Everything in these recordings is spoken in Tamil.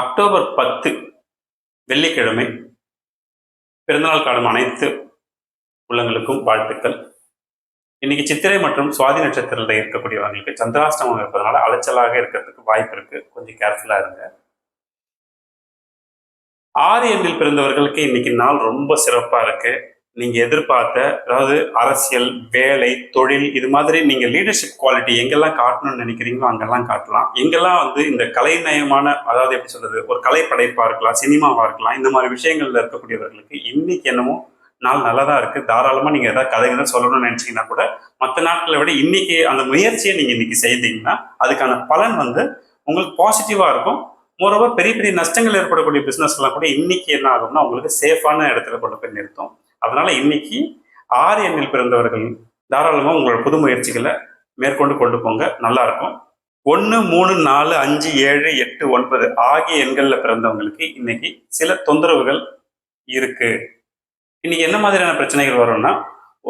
அக்டோபர் 10 வெள்ளிக்கிழமை பிறந்தநாள் காணும் அனைத்து உள்ளங்களுக்கும் வாழ்த்துக்கள். இன்னைக்கு சித்திரை மற்றும் சுவாதி நட்சத்திரத்தில் இருக்கக்கூடியவங்களுக்கு சந்திராஷ்டமம் இருப்பதனால அலைச்சலாக இருக்கிறதுக்கு வாய்ப்பு இருக்கு. கொஞ்சம் கேர்ஃபுல்லா இருங்க. 6 எண்ணில் பிறந்தவர்களுக்கு இன்னைக்கு நாள் ரொம்ப சிறப்பா இருக்கு. நீங்க எதிர்பார்த்த, அதாவது அரசியல், வேலை, தொழில், இது மாதிரி நீங்க லீடர்ஷிப் குவாலிட்டி எங்கெல்லாம் காட்டணும்னு நினைக்கிறீங்களோ அங்கெல்லாம் காட்டலாம். எங்கெல்லாம் இந்த கலைநயமான, அதாவது எப்படி சொல்றது, ஒரு கலை படைப்பா இருக்கலாம், சினிமாவா இருக்கலாம், இந்த மாதிரி விஷயங்கள்ல இருக்கக்கூடியவர்களுக்கு இன்னைக்கு என்னமோ நாள் நல்லதா இருக்கு. தாராளமா நீங்க ஏதாவது கதைகள் சொல்லணும்னு நினைச்சீங்கன்னா கூட மற்ற நாட்களை விட இன்னைக்கு அந்த முயற்சியை நீங்க இன்னைக்கு செய்தீங்கன்னா அதுக்கான பலன் உங்களுக்கு பாசிட்டிவா இருக்கும். மோரோவர் பெரிய பெரிய நஷ்டங்கள் ஏற்படக்கூடிய பிசினஸ் எல்லாம் கூட இன்னைக்கு என்ன ஆகும்னா உங்களுக்கு சேஃபான இடத்துல கொண்டு போய் நிறுத்தும். அதனால இன்னைக்கு 6 எண்ணில் பிறந்தவர்கள் தாராளமாக உங்களோட புது முயற்சிகளை மேற்கொண்டு கொண்டு போங்க, நல்லா இருக்கும். 1, 3, 4, 5, 7, 8, 9 ஆகிய எண்களில் பிறந்தவங்களுக்கு இன்னைக்கு சில தொந்தரவுகள் இருக்கு. இன்னைக்கு என்ன மாதிரியான பிரச்சனைகள் வரும்னா,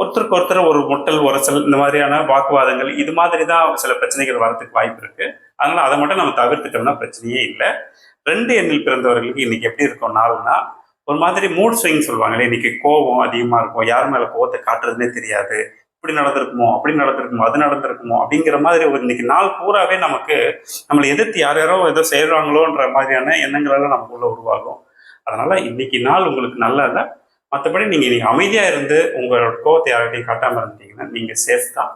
ஒருத்தருக்கு ஒருத்தர் ஒரு முட்டல், உரசல், இந்த மாதிரியான வாக்குவாதங்கள், இது மாதிரி தான் சில பிரச்சனைகள் வரதுக்கு வாய்ப்பு இருக்கு. அதனால அதை மட்டும் நம்ம தவிர்த்துட்டோம்னா பிரச்சனையே இல்லை. 2 எண்ணில் பிறந்தவர்களுக்கு இன்னைக்கு எப்படி இருக்கும் நாள்னா, ஒரு மாதிரி மூட் ஸ்விங் சொல்லுவாங்களே, இன்னைக்கு கோபம் அதிகமா இருக்கும், யார் மேல கோபத்தை காட்டுறதுன்னே தெரியாது, இப்படி நடந்திருக்குமோ, அப்படி நடந்திருக்குமோ, அது நடந்திருக்குமோ அப்படிங்கிற மாதிரி ஒரு இன்னைக்கு நாள் பூராவே நமக்கு நம்மளை எதிர்த்து யார் யாரோ ஏதோ செய்யறாங்களோன்ற மாதிரியான எண்ணங்கள் எல்லாம் நமக்குள்ள உருவாகும். அதனால இன்னைக்கு நாள் உங்களுக்கு நல்லா இல்லை. மற்றபடி நீங்க அமைதியா இருந்து உங்களோட கோபத்தை யார்கிட்டையும் காட்டாம இருந்தீங்கன்னா நீங்க சேஃப் தான்.